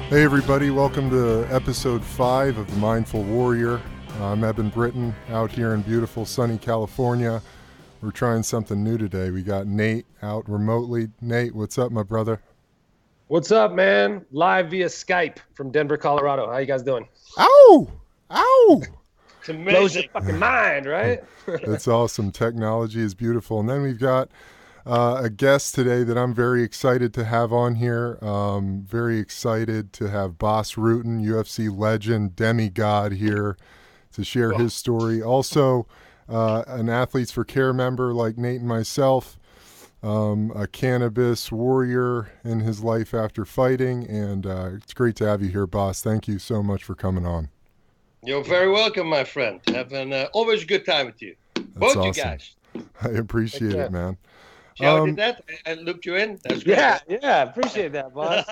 Hey everybody, welcome to episode 5 of The Mindful Warrior. I'm Eben Britton out here in beautiful sunny California. We're trying something new today. We got Nate out remotely. Nate, what's up, my brother? What's up, man? Live via Skype from Denver, Colorado. How you guys doing? Ow! Ow! It's amazing. Blows your fucking mind, right? That's awesome. Technology is beautiful. And then we've got a guest today that I'm very excited to have on here. Very excited to have Bas Rutten, UFC legend, demigod here to share his story. Also, an Athletes for Care member like Nate and myself, a cannabis warrior in his life after fighting. And it's great to have you here, Bas. Thank you so much for coming on. You're very welcome, my friend. Having always a good time with you. That's Both awesome. You guys. I appreciate it, man. See how I did that? I looped you in? That's great. Yeah, appreciate that, boss.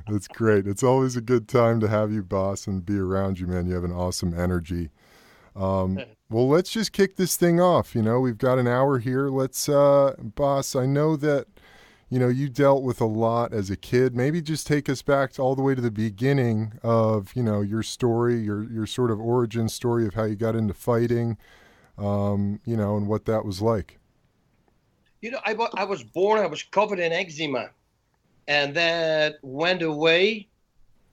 That's great. It's always a good time to have you, Bas, and be around you, man. You have an awesome energy. Well, let's just kick this thing off. You know, we've got an hour here. Let's, Bas, I know that, you know, you dealt with a lot as a kid. Maybe just take us back to all the way to the beginning of, you know, your story, your sort of origin story of how you got into fighting, you know, and what that was like. You know, I was born, I was covered in eczema. And that went away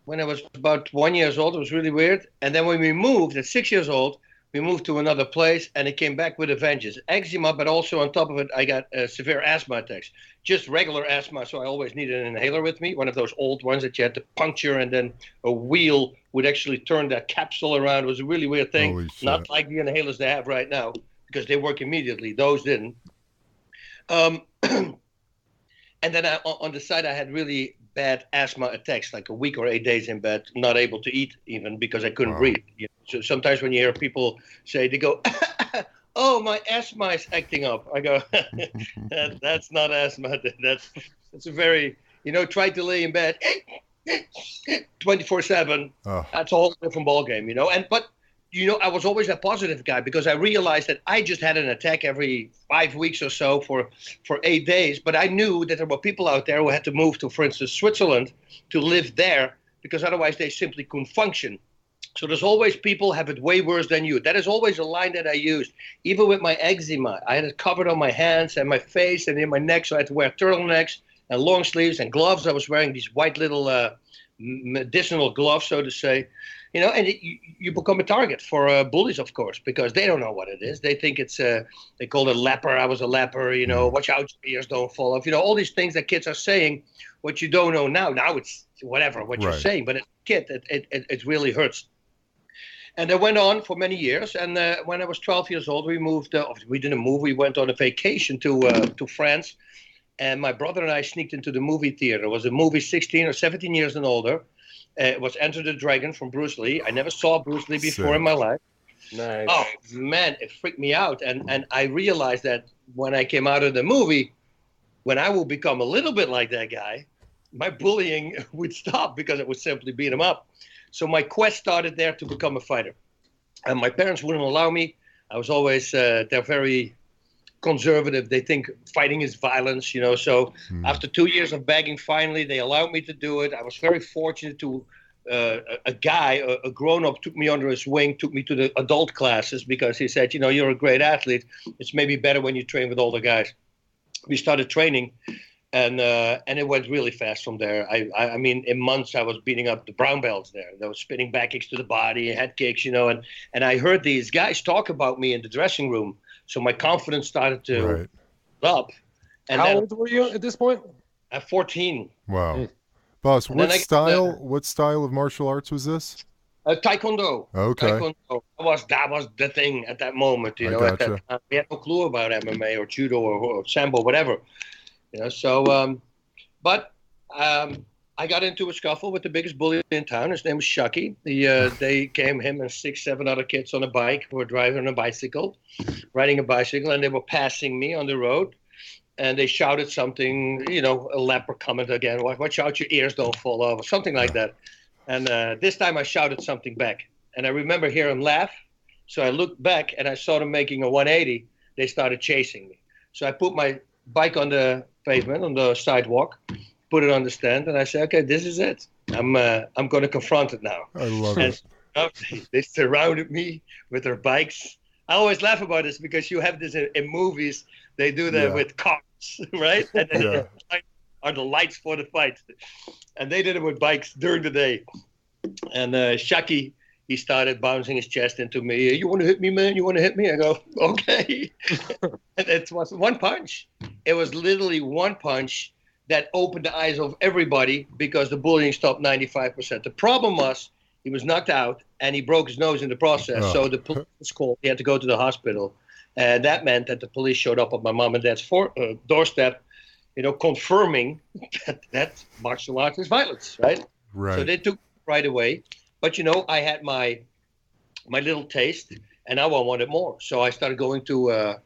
when I was about 1 year old. It was really weird. And then when we moved at 6 years old, we moved to another place and it came back with a vengeance. Eczema, but also on top of it, I got severe asthma attacks. Just regular asthma, so I always needed an inhaler with me, one of those old ones that you had to puncture and then a wheel would actually turn that capsule around. It was a really weird thing. Not like the inhalers they have right now, because they work immediately. Those didn't. And then on the side, I had really bad asthma attacks, like a week or 8 days in bed, not able to eat even because I couldn't breathe. You know? So sometimes when you hear people say, they go, oh, my asthma is acting up. I go, that's not asthma. That's a very, you know, try to lay in bed 24/7. That's a whole different ballgame, you know. But you know, I was always a positive guy because I realized that I just had an attack every 5 weeks or so for 8 days. But I knew that there were people out there who had to move to, for instance, Switzerland to live there because otherwise they simply couldn't function. So there's always people have it way worse than you. That is always a line that I used. Even with my eczema, I had it covered on my hands and my face and in my neck. So I had to wear turtlenecks and long sleeves and gloves. I was wearing these white little medicinal gloves, so to say. You know, and you become a target for bullies, of course, because they don't know what it is. They think it's, they call it leper. I was a leper, you know, watch out, your ears don't fall off. You know, all these things that kids are saying, what you don't know now. Now it's whatever, what you're saying. But as a kid, it really hurts. And that went on for many years. And when I was 12 years old, we moved, we didn't move, we went on a vacation to France. And my brother and I sneaked into the movie theater. It was a movie 16 or 17 years and older. It was Enter the Dragon from Bruce Lee. I never saw Bruce Lee before in my life. Nice. Oh, man, it freaked me out. And I realized that when I came out of the movie, when I will become a little bit like that guy, my bullying would stop because it would simply beat him up. So my quest started there to become a fighter. And my parents wouldn't allow me. I was always, they're very conservative. They think fighting is violence, you know. So after 2 years of begging, finally they allowed me to do it. I was very fortunate to a guy, a grown-up, took me under his wing, took me to the adult classes because he said, you know, you're a great athlete. It's maybe better when you train with older guys. We started training, and it went really fast from there. I mean, in months I was beating up the brown belts there. They were spinning back kicks to the body, head kicks, you know. And I heard these guys talk about me in the dressing room. So my confidence started to up. And how old were you at this point? At 14. Wow. Bas, what style of martial arts was this? Taekwondo. Okay. Taekwondo. That was the thing at that moment. You know, at that time, we had no clue about MMA or judo or sambo, whatever. You know, so, I got into a scuffle with the biggest bully in town. His name was Shucky. They came, him and 6, 7 other kids on a bike who were riding a bicycle, and they were passing me on the road. And they shouted something, you know, a leper comment again. Watch out, your ears don't fall off, or something like that. And this time I shouted something back. And I remember hearing him laugh. So I looked back and I saw them making a 180. They started chasing me. So I put my bike on the pavement, on the sidewalk, put it on the stand, and I said, okay, this is it. I'm going to confront it now. I love And it. they surrounded me with their bikes. I always laugh about this because you have this in movies. They do that with cars, right? And then are the lights for the fight. And they did it with bikes during the day. And Shaki, he started bouncing his chest into me. You want to hit me, man? You want to hit me? I go, okay. And it was one punch. It was literally one punch that opened the eyes of everybody because the bullying stopped 95%. The problem was he was knocked out and he broke his nose in the process. Oh. So the police was called. He had to go to the hospital. And that meant that the police showed up at my mom and dad's doorstep, confirming that martial arts is violence, right? Right. So they took it right away. But, I had my little taste, and now I wanted more. So I started going to,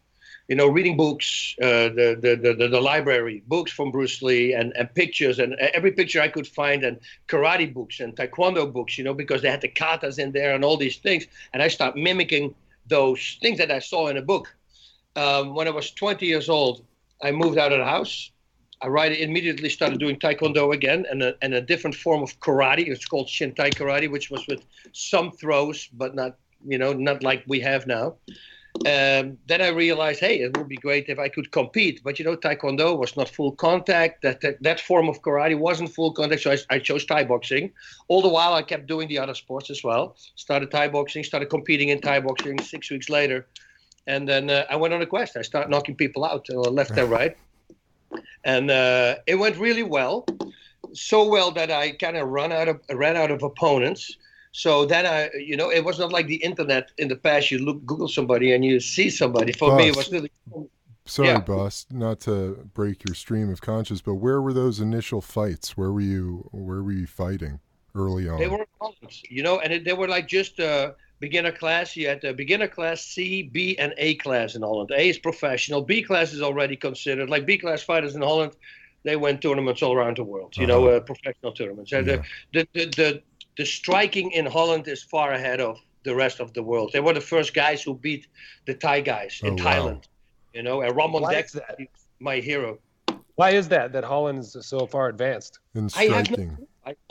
reading books, the library, books from Bruce Lee and pictures, and every picture I could find, and karate books and taekwondo books, because they had the katas in there and all these things. And I started mimicking those things that I saw in a book. When I was 20 years old, I moved out of the house. I immediately started doing taekwondo again and a different form of karate. It's called Shintai karate, which was with some throws, but not like we have now. Then I realized, hey, it would be great if I could compete. But, taekwondo was not full contact. That form of karate wasn't full contact, so I chose Thai boxing. All the while, I kept doing the other sports as well. Started Thai boxing, started competing in Thai boxing 6 weeks later. And then I went on a quest. I started knocking people out left and right. And it went really well, so well that I kind of ran out of opponents. So then it was not like the internet in the past. You Google somebody and you see somebody. For me, it was really. Sorry, Bas, not to break your stream of conscious, but where were those initial fights? Where were you fighting early on? They were colleges, and they were like just beginner class. You had beginner class, C, B, and A class in Holland. A is professional. B class is already considered like B class fighters in Holland. They win tournaments all around the world. Professional tournaments. And the striking in Holland is far ahead of the rest of the world. They were the first guys who beat the Thai guys in Thailand. Wow. And Ramon Dek, my hero. Why is that Holland is so far advanced in striking?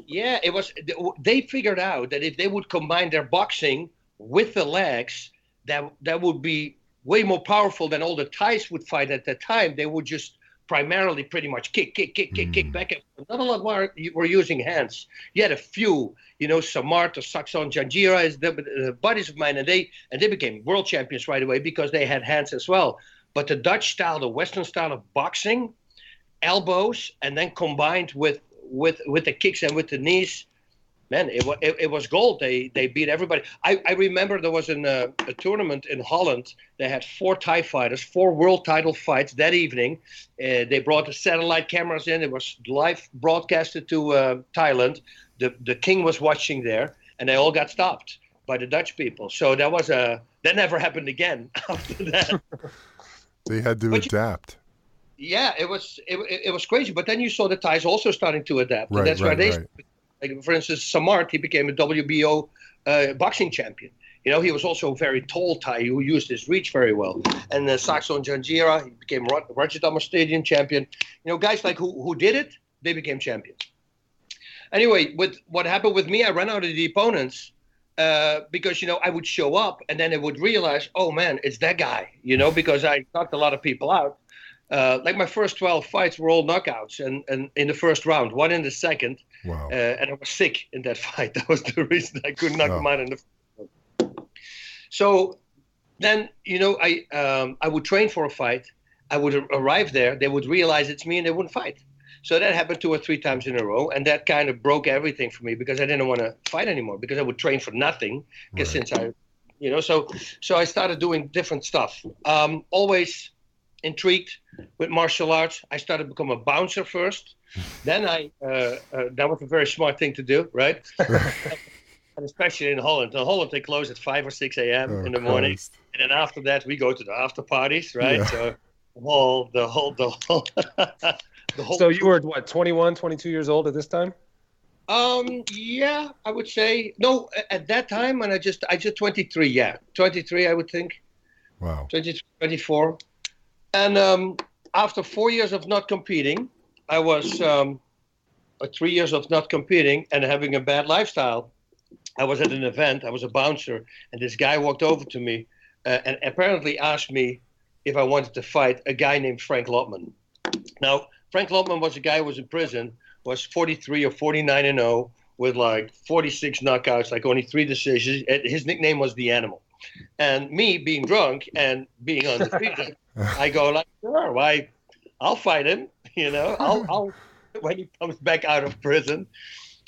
It was. They figured out that if they would combine their boxing with the legs, that would be way more powerful than all the Thais would fight at that time. They would just primarily pretty much kick back. Not a lot more were using hands. You had a few, Samart or Saxon Janjira is the buddies of mine, and they became world champions right away because they had hands as well. But the Dutch style, the Western style of boxing, elbows, and then combined with the kicks and with the knees, man, it was gold. They beat everybody. I remember there was a tournament in Holland. They had 4 Thai fighters, 4 world title fights that evening. They brought the satellite cameras in. It was live broadcasted to Thailand. The king was watching there, and they all got stopped by the Dutch people. So that never happened again after that. They had to adapt. It was crazy. But then you saw the Thais also starting to adapt. Right, and that's where they. Like, for instance, Samart, he became a WBO boxing champion. He was also a very tall Thai who used his reach very well. And Saxon Janjira, he became Rajadama Stadium champion. Guys like who did it, they became champions. Anyway, with what happened with me, I ran out of the opponents because, I would show up and then I would realize, oh, man, it's that guy, because I knocked a lot of people out. Like my first 12 fights were all knockouts and in the first round, 1 in the second. Wow. And I was sick in that fight. That was the reason I couldn't knock them out in the first round. So then, I would train for a fight. I would arrive there. They would realize it's me and they wouldn't fight. So that happened 2 or 3 times in a row. And that kind of broke everything for me because I didn't want to fight anymore because I would train for nothing. Because since I, so I started doing different stuff. Always intrigued with martial arts. I started to become a bouncer first. Then that was a very smart thing to do, right? And especially in Holland. In Holland, they close at 5 or 6 a.m. in the morning. Christ. And then after that, we go to the after parties, right? Yeah. So the whole. So you were what, 21, 22 years old at this time? Yeah, I would say. No, at that time, when I just 23, yeah. 23, I would think. Wow. 23, 24. And after 4 years of not competing, I was 3 years of not competing and having a bad lifestyle, I was at an event. I was a bouncer, and this guy walked over to me and apparently asked me if I wanted to fight a guy named Frank Lotman. Now, Frank Lotman was a guy who was in prison, was 43 or 49-0 with like 46 knockouts, like only 3 decisions. His nickname was The Animal. And me being drunk and being undefeated, I go like, sure, why? I'll fight him. I'll when he comes back out of prison.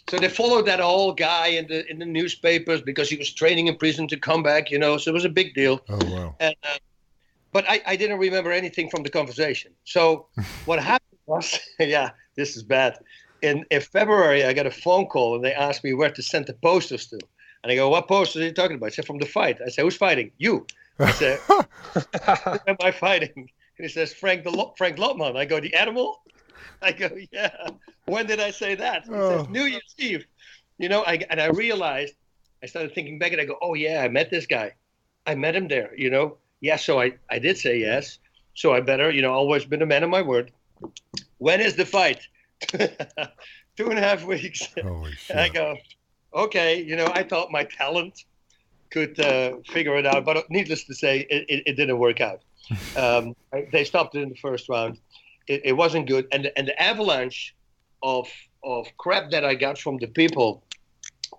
So they followed that whole guy in the newspapers because he was training in prison to come back. So it was a big deal. Oh wow! And, but I didn't remember anything from the conversation. So what happened was, yeah, this is bad. In February, I got a phone call and they asked me where to send the posters to. And I go, what posters are you talking about? I said, from the fight. I said, who's fighting? You. I said, who am I fighting? And he says, Frank Lotman. I go, The Animal? I go, yeah. When did I say that? He says, New Year's Eve. And I realized, I started thinking back and I go, oh, yeah, I met this guy. I met him there, Yeah, so I did say yes. So I better, always been a man of my word. When is the fight? 2.5 weeks. Holy shit. And I go, okay, I thought my talent could figure it out, but needless to say, it didn't work out. They stopped it in the first round. It wasn't good, and the avalanche of crap that I got from the people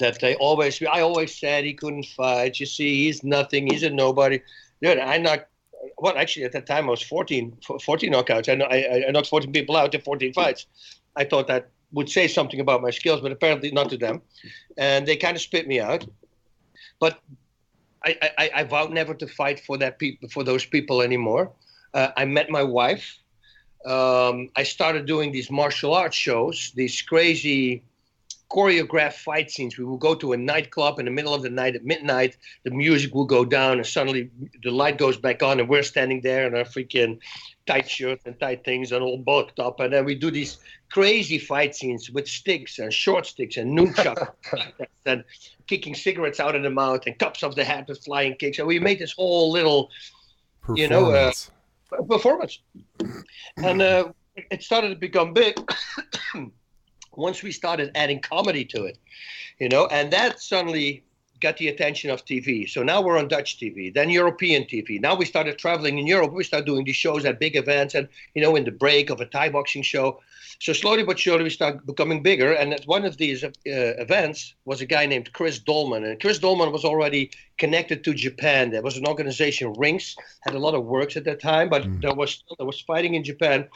that I always said he couldn't fight. You see, he's nothing. He's a nobody. Dude, actually at that time I was 14 knockouts. I knocked 14 people out in 14 fights. I thought that would say something about my skills, but apparently not to them. And they kind of spit me out. But I vowed never to fight for those people anymore. I met my wife. I started doing these martial arts shows, these crazy choreographed fight scenes. We would go to a nightclub in the middle of the night at midnight. The music will go down, and suddenly the light goes back on, and we're standing there in our freaking tight shirts and tight things and all bulked up. And then we do these crazy fight scenes with sticks and short sticks and nunchucks and kicking cigarettes out of the mouth and cups of the hat with flying kicks. And we made this whole little, performance. And it started to become big once we started adding comedy to it, and that suddenly got the attention of TV. So now we're on Dutch TV, then European TV. Now we started traveling in Europe. We started doing these shows at big events and, in the break of a Thai boxing show. So slowly but surely we started becoming bigger. And at one of these events was a guy named Chris Dolman. And Chris Dolman was already connected to Japan. There was an organization, Rings, had a lot of works at that time, but there was fighting in Japan.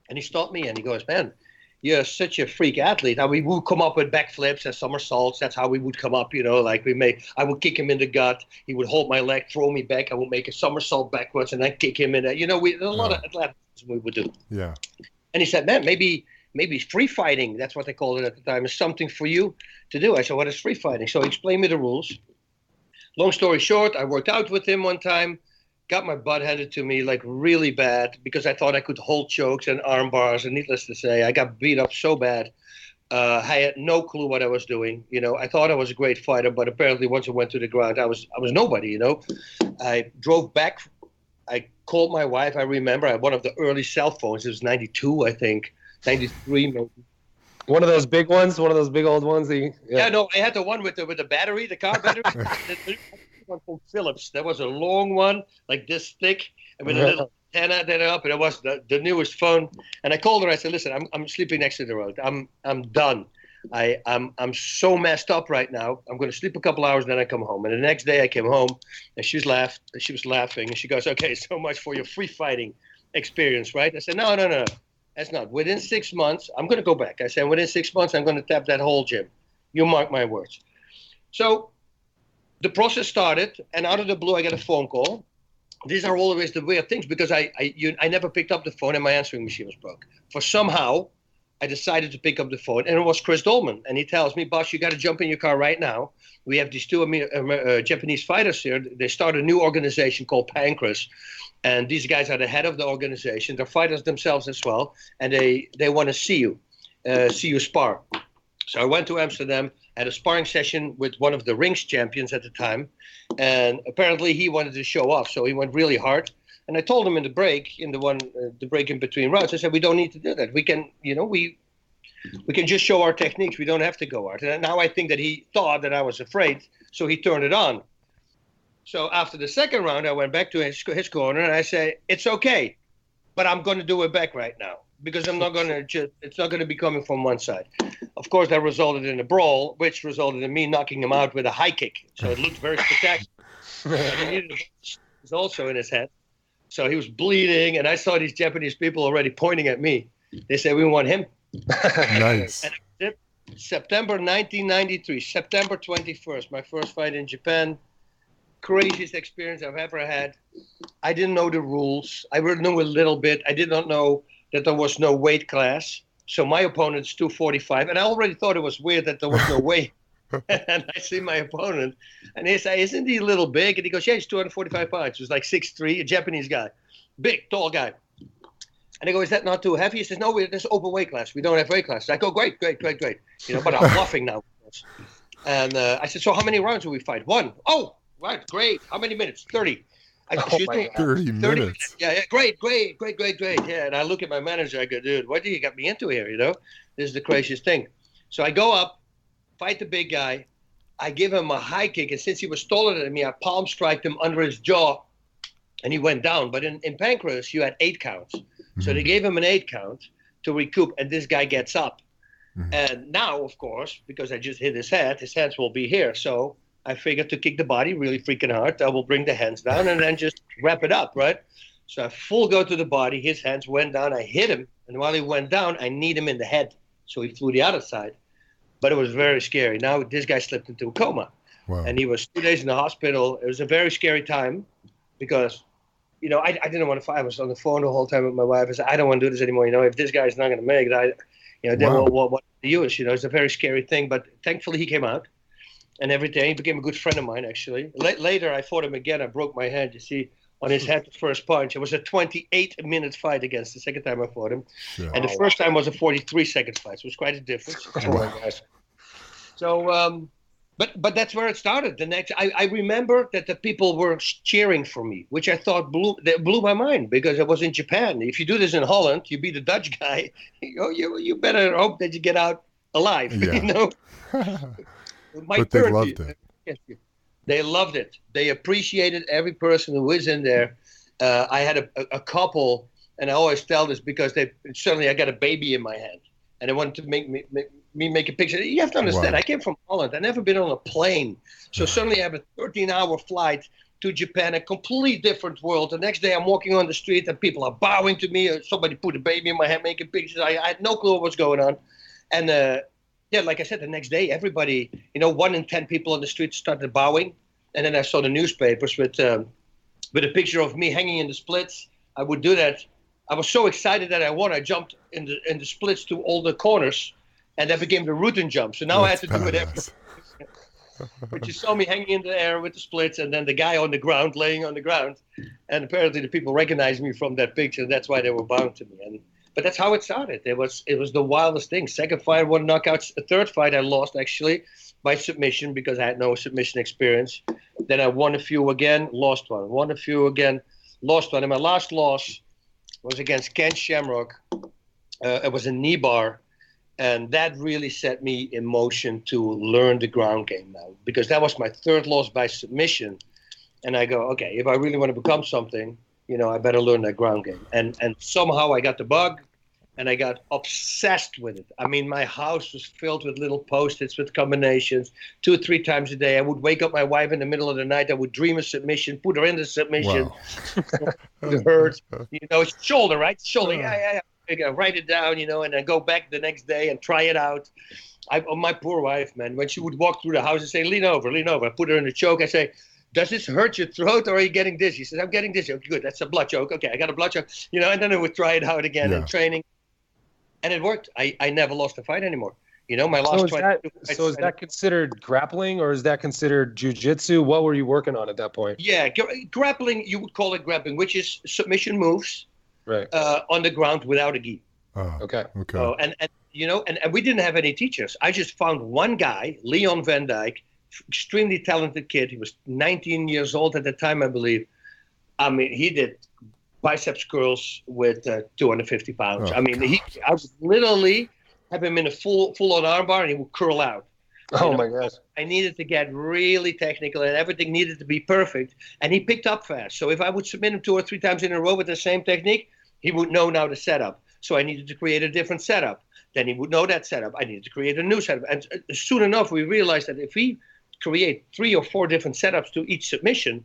And he stopped me and he goes, man, you're such a freak athlete. Now we would come up with backflips and somersaults. That's how we would come up, I would kick him in the gut. He would hold my leg, throw me back. I would make a somersault backwards and then kick him in there. There's a lot of athleticism we would do. Yeah. And he said, man, maybe free fighting, that's what they called it at the time, is something for you to do. I said, what is free fighting? So he explained me the rules. Long story short, I worked out with him one time. Got my butt handed to me like really bad because I thought I could hold chokes and arm bars. And needless to say, I got beat up so bad. I had no clue what I was doing. I thought I was a great fighter, but apparently once I went to the ground, I was nobody. I drove back. I called my wife. I remember I had one of the early cell phones. It was 92, I think, 93 maybe. One of those big ones, one of those big old ones. Yeah, no, I had the one with the battery, the car battery. One from Philips. That was a long one, like this thick, and with a little antenna that up, and it was the newest phone. And I called her. I said, "Listen, I'm sleeping next to the road. I'm done. I'm so messed up right now. I'm going to sleep a couple hours, then I come home." And the next day I came home, and she was laughing, and she goes, "Okay, so much for your free fighting experience, right?" I said, "No, that's not. Within 6 months, I'm going to go back." I said, "Within 6 months, I'm going to tap that whole gym. You mark my words." So the process started, and out of the blue, I get a phone call. These are always the weird things because I never picked up the phone and my answering machine was broke. For somehow, I decided to pick up the phone, and it was Chris Dolman. And he tells me, "Bas, you got to jump in your car right now. We have these two Japanese fighters here. They started a new organization called Pancras. And these guys are the head of the organization. They're fighters themselves as well. And they want to see you spar." So I went to Amsterdam, had a sparring session with one of the Rings champions at the time. And apparently he wanted to show off. So he went really hard. And I told him in the break, the break in between rounds, I said, "We don't need to do that. We can, We can just show our techniques. We don't have to go out. And now I think that he thought that I was afraid, so he turned it on. So after the second round, I went back to his corner and I say, it's okay, but I'm going to do it back right now because I'm not going to it's not going to be coming from one side. Of course, that resulted in a brawl, which resulted in me knocking him out with a high kick. So it looked very spectacular. And he needed a was also in his head. So he was bleeding, and I saw these Japanese people already pointing at me. They said, we want him. Nice. And September 1993, September 21st, my first fight in Japan. Craziest experience I've ever had. I didn't know the rules. I knew a little bit. I did not know that there was no weight class. So my opponent's 245, and I already thought it was weird that there was no weight. And I see my opponent, and he says, isn't he a little big? And he goes, yeah, he's 245 pounds. He was like 6'3", a Japanese guy. Big, tall guy. And I go, is that not too heavy? He says, no, there's open weight class. We don't have weight class. I go, great. You know, but I'm laughing now. And I said, so how many rounds will we fight? 1. Oh, right, great. How many minutes? 30. I go, excuse me? 30 minutes. Yeah, great. Yeah, and I look at my manager. I go, dude, what do you got me into here, you know? This is the craziest thing. So I go up, fight the big guy. I give him a high kick, and since he was taller than me, I palm striked him under his jaw, and he went down. But in pancreas, you had 8 counts. So they gave him an 8 count to recoup, and this guy gets up. And now, of course, because I just hit his hands will be here. So I figured to kick the body really freaking hard, I will bring the hands down and then just wrap it up, right? So I full go to the body. His hands went down. I hit him, and while he went down, I kneed him in the head. So he flew the other side. But it was very scary. Now this guy slipped into a coma. Wow. And he was 2 days in the hospital. It was a very scary time because, you know, I didn't want to fight. I was on the phone the whole time with my wife. I said, I don't want to do this anymore. You know, if this guy's not going to make it, then what to use? You know, it's a very scary thing. But thankfully he came out and everything. He became a good friend of mine, actually. Later, I fought him again. I broke my hand, you see, on his head, the first punch. It was a 28-minute fight against the second time I fought him. Sure. And the first time was a 43-second fight. So it was quite a difference. Oh, my gosh. So, but that's where it started. I remember that the people were cheering for me, which I thought blew my mind because I was in Japan. If you do this in Holland, you beat a Dutch guy, you better hope that you get out alive, you know? But they loved it. They loved it. They appreciated every person who was in there. I had a couple, and I always tell this because suddenly I got a baby in my hand, and they wanted to make me make a picture. You have to understand, I came from Holland. I've never been on a plane. So suddenly I have a 13-hour flight to Japan, a completely different world. The next day I'm walking on the street and people are bowing to me. Somebody put a baby in my hand making pictures. I had no clue what was going on. And like I said, the next day, everybody, 1 in 10 people on the street started bowing. And then I saw the newspapers with a picture of me hanging in the splits. I would do that. I was so excited that I won. I jumped in the splits to all the corners, and that became the Rutten jump. So now I had to do it every. But you saw me hanging in the air with the splits, and then the guy on the ground, laying on the ground. And apparently the people recognized me from that picture. That's why they were bound to me. But that's how it started. It was the wildest thing. Second fight, 1 knockout. A third fight I lost, actually, by submission because I had no submission experience. Then I won a few again, lost one. Won a few again, lost one. And my last loss was against Ken Shamrock. It was a knee bar. And that really set me in motion to learn the ground game now. Because that was my third loss by submission. And I go, okay, if I really want to become something, I better learn that ground game. And somehow I got the bug. And I got obsessed with it. I mean, my house was filled with little Post-its with combinations 2 or 3 times a day. I would wake up my wife in the middle of the night. I would dream a submission, put her in the submission. Wow. It hurts. It's shoulder, right? Shoulder. Yeah. I gotta write it down, and then go back the next day and try it out. My poor wife, man, when she would walk through the house and say, lean over. I put her in a choke. I say, does this hurt your throat or are you getting dizzy? She says, I'm getting dizzy. Okay, good. That's a blood choke. Okay, I got a blood choke. And then I would try it out again in training. And it worked. I never lost a fight anymore. My last fight. So is that considered grappling or is that considered jiu-jitsu? What were you working on at that point? Yeah, grappling, you would call it grappling, which is submission moves on the ground without a gi. Oh, okay. And we didn't have any teachers. I just found one guy, Leon Van Dyke, extremely talented kid. He was 19 years old at the time, I believe. I mean, he did biceps curls with 250 pounds. I mean, I was literally have him in a full-on armbar, and he would curl out. Oh my gosh. I needed to get really technical, and everything needed to be perfect. And he picked up fast. So if I would submit him 2 or 3 times in a row with the same technique, he would know now the setup. So I needed to create a different setup. Then he would know that setup. I needed to create a new setup. And soon enough, we realized that if we create 3 or 4 different setups to each submission,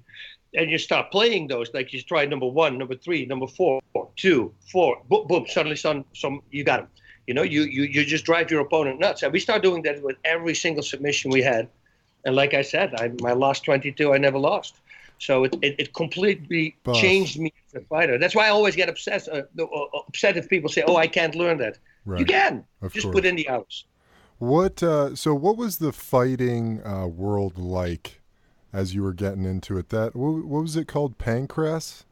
and you start playing those, like you try number 1, number 3, number 4, 2, 4, boom, boom, suddenly some you got him. You know, you just drive your opponent nuts. And we start doing that with every single submission we had. And like I said, my last 22, I never lost. So it completely changed me as a fighter. That's why I always get upset if people say, "Oh, I can't learn that." Right. You can. Just put in the hours. So what was the fighting world like as you were getting into it? What was it called? Pancrase?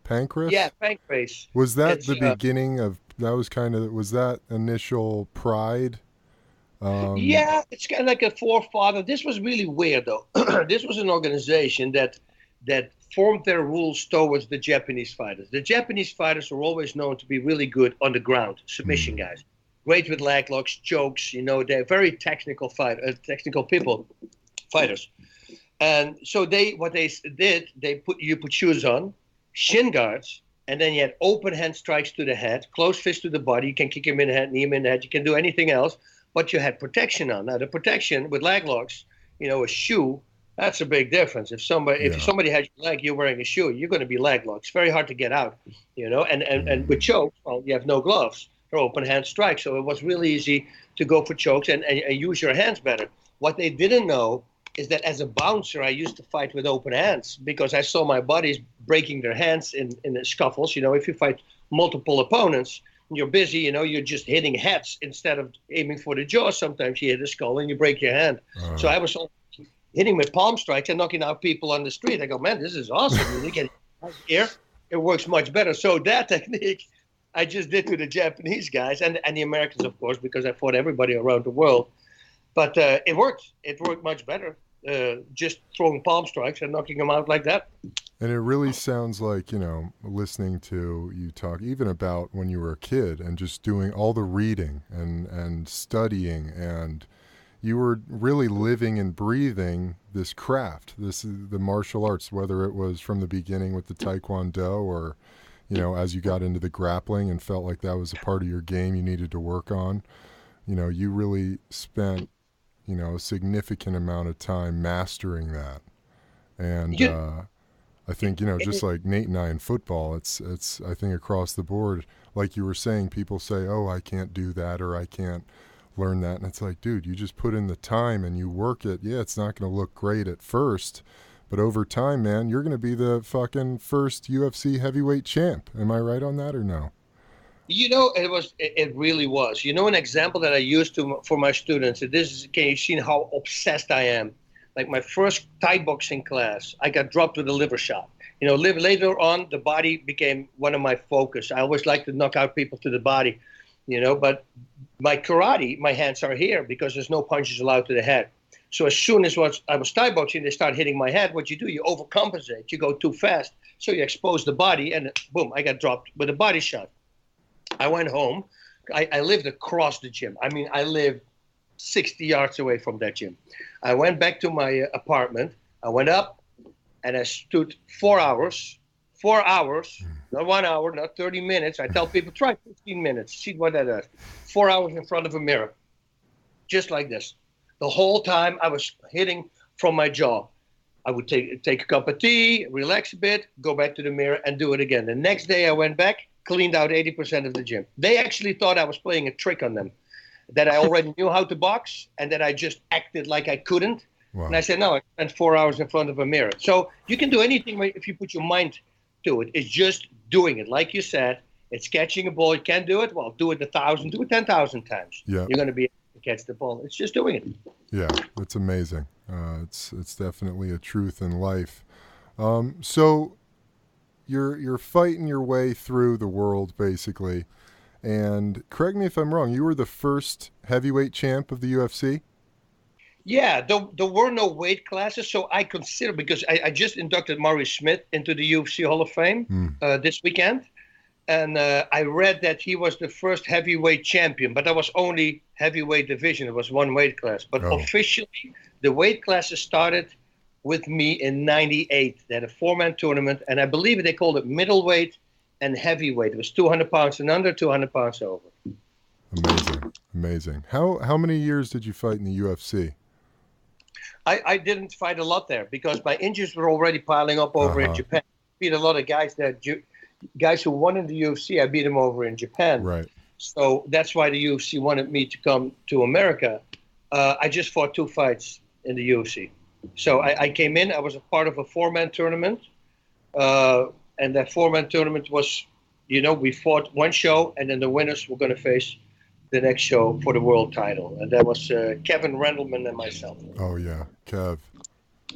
Yeah, Pancrase. Was that the beginning of? Was that initial pride? Yeah, it's kind of like a forefather. This was really weird, though. This was an organization that formed their rules towards the Japanese fighters. The Japanese fighters were always known to be really good on the ground, submission guys. Great with leg locks, chokes. You know, they're very technical fighters. And so what they did, you put shoes on, shin guards, and then you had open hand strikes to the head, closed fist to the body. You can kick him in the head, knee him in the head. You can do anything else, but you had protection on. Now, the protection with leg locks, a shoe, that's a big difference. If somebody has your leg, you're wearing a shoe, you're going to be leg locked. It's very hard to get out, And with chokes, well, you have no gloves. They're open hand strikes, so it was really easy to go for chokes and use your hands better. What they didn't know is that as a bouncer, I used to fight with open hands because I saw my buddies breaking their hands in the scuffles. If you fight multiple opponents, you're busy, you're just hitting heads instead of aiming for the jaw. Sometimes you hit the skull and you break your hand. So I was hitting with palm strikes and knocking out people on the street. I go, man, this is awesome. When you get here, it works much better. So that technique I just did to the Japanese guys and the Americans, of course, because I fought everybody around the world. But it worked. It worked much better. Just throwing palm strikes and knocking them out like that. And it really sounds like, listening to you talk even about when you were a kid and just doing all the reading and studying, and you were really living and breathing this craft, the martial arts, whether it was from the beginning with the Taekwondo or, as you got into the grappling and felt like that was a part of your game you needed to work on. You really spent, a significant amount of time mastering that. And I think, just like Nate and I in football, it's I think across the board, like you were saying, people say, oh, I can't do that or I can't learn that. And it's like, dude, you just put in the time and you work it. Yeah, it's not going to look great at first, but over time, man, you're going to be the fucking first UFC heavyweight champ. Am I right on that or no? It really was. An example that I used for my students, can you see how obsessed I am? Like my first Thai boxing class, I got dropped with a liver shot. Later on, the body became one of my focus. I always like to knock out people to the body, but my karate, my hands are here because there's no punches allowed to the head. So as soon as I was Thai boxing, they start hitting my head. What you do, you overcompensate. You go too fast. So you expose the body and boom, I got dropped with a body shot. I went home. I lived across the gym. I lived 60 yards away from that gym. I went back to my apartment. I went up and I stood 4 hours, not 1 hour, not 30 minutes. I tell people, try 15 minutes, see what that is. 4 hours in front of a mirror, just like this. The whole time I was hitting from my jaw. I would take a cup of tea, relax a bit, go back to the mirror and do it again. The next day I went back, cleaned out 80% of the gym. They actually thought I was playing a trick on them, that I already knew how to box and that I just acted like I couldn't. Wow. And I said, no, I spent 4 hours in front of a mirror. So you can do anything if you put your mind to it. It's just doing it. Like you said, it's catching a ball. You can't do it? Well, do it 1,000, do it 10,000 times. Yeah. You're going to be able to catch the ball. It's just doing it. Yeah, it's amazing. It's definitely a truth in life. So you're fighting your way through the world, basically. And correct me if I'm wrong, you were the first heavyweight champ of the UFC? Yeah, there were no weight classes, so I consider, because I just inducted Maurice Smith into the UFC Hall of Fame this weekend. and I read that he was the first heavyweight champion, but that was only heavyweight division. It was one weight class. But officially, the weight classes started with me in '98. They had a 4-man tournament, and I believe they called it middleweight and heavyweight. It was 200 pounds and under, 200 pounds over. Amazing. How many years did you fight in the UFC? I didn't fight a lot there because my injuries were already piling up over in Japan. I beat a lot of guys guys who won in the UFC. I beat them over in Japan. Right. So that's why the UFC wanted me to come to America. I just fought 2 fights in the UFC. So I came in. I was a part of a 4-man tournament, and that 4-man tournament was, we fought one show, and then the winners were going to face the next show for the world title, and that was Kevin Randleman and myself. Oh yeah, Kev.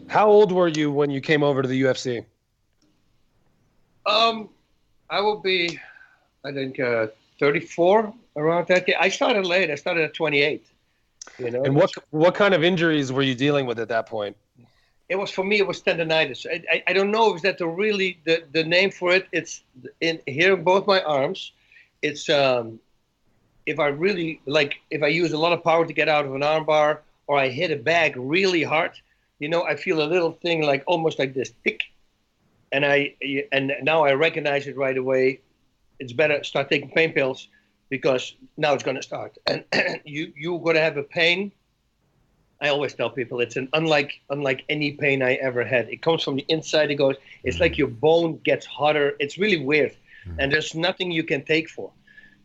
How old were you when you came over to the UFC? I will be, I think, 34 around that. I started late. I started at 28. And what kind of injuries were you dealing with at that point? It was, for me, it was tendonitis. I don't know if that the name for it. It's in here in both my arms. It's if I use a lot of power to get out of an arm bar, or I hit a bag really hard, I feel a little thing almost like this tick, and now I recognize it right away. It's better start taking pain pills because now it's going to start, and you're going to have a pain. I always tell people it's unlike any pain I ever had. It comes from the inside. It's like your bone gets hotter. It's really weird, and there's nothing you can take for.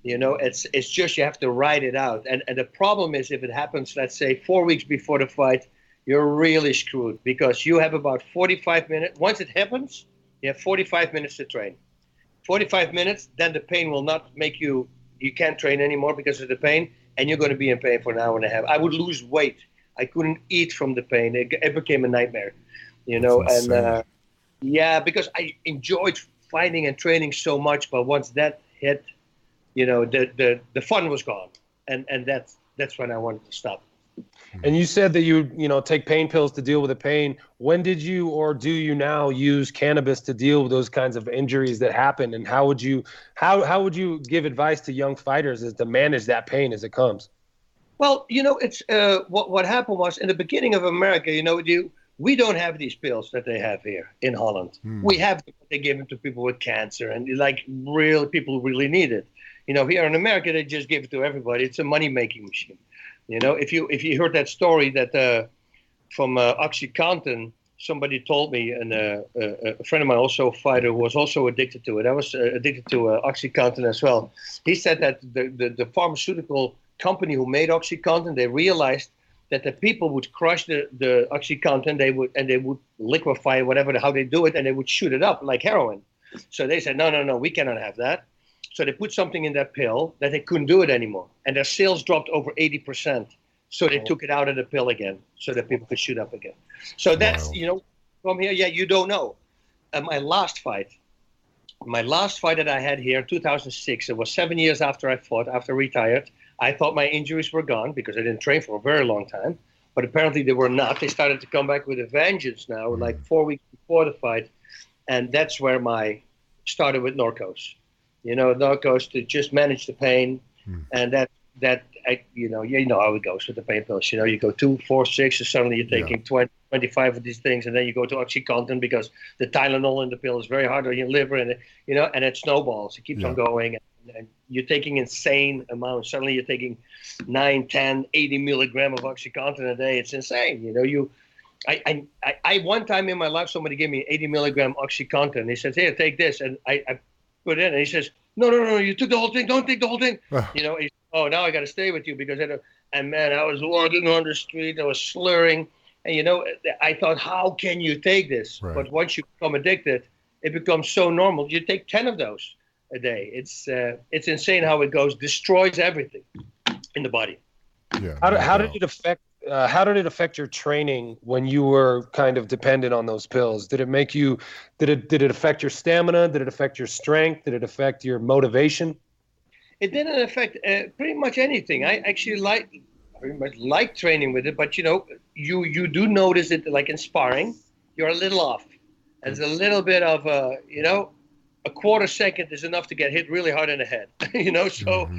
It's just you have to ride it out. And the problem is if it happens, let's say 4 weeks before the fight, you're really screwed because you have about 45 minutes. Once it happens, you have 45 minutes to train. 45 minutes, then the pain will not make you can't train anymore because of the pain, and you're going to be in pain for an hour and a half. I would lose weight. I couldn't eat from the pain. It became a nightmare, and because I enjoyed fighting and training so much, but once that hit, the fun was gone, and that's when I wanted to stop. And you said that you take pain pills to deal with the pain. When did you, or do you now, use cannabis to deal with those kinds of injuries that happen? And how would you give advice to young fighters as to manage that pain as it comes? Well, it's what happened was in the beginning of America. We don't have these pills that they have here in Holland. We have them, they give them to people with cancer and real people who really need it. Here in America, they just give it to everybody. It's a money-making machine. If you heard that story that from OxyContin, somebody told me, and a friend of mine, also a fighter, who was also addicted to it. I was addicted to OxyContin as well. He said that the pharmaceutical company who made OxyContin, they realized that the people would crush the OxyContin, they would liquefy whatever, how they do it, and they would shoot it up like heroin. So they said, no, we cannot have that. So they put something in that pill that they couldn't do it anymore. And their sales dropped over 80%. So they took it out of the pill again so that people could shoot up again. So that's, from here, you don't know. My last fight that I had here in 2006, it was 7 years after I retired. I thought my injuries were gone because I didn't train for a very long time. But apparently they were not. They started to come back with a vengeance now, 4 weeks before the fight. And that's where started with Norcos. Norcos to just manage the pain, and how it goes with the pain pills. You go 2, 4, 6, and suddenly you're taking 20, 25 of these things, and then you go to OxyContin because the Tylenol in the pill is very hard on your liver, and it snowballs. It keeps on going, and you're taking insane amounts. Suddenly you're taking 9, 10, 80 milligram of OxyContin a day. It's insane. I one time in my life, somebody gave me 80 milligram OxyContin. He says, "Here, take this," and I put in, and he says, no, you took the whole thing. Don't take the whole thing. Now I got to stay with you because and man, I was walking on the street, I was slurring, and I thought, how can you take this? Right. But once you become addicted, it becomes so normal. You take 10 of those a day. It's insane how it goes. Destroys everything in the body. Yeah. How did it affect? How did it affect your training when you were kind of dependent on those pills? Did it make you? Did it affect your stamina? Did it affect your strength? Did it affect your motivation? It didn't affect pretty much anything. I actually very much like training with it, but you do notice it, like in sparring, you're a little off. There's a little bit of a a quarter second is enough to get hit really hard in the head, you know. So,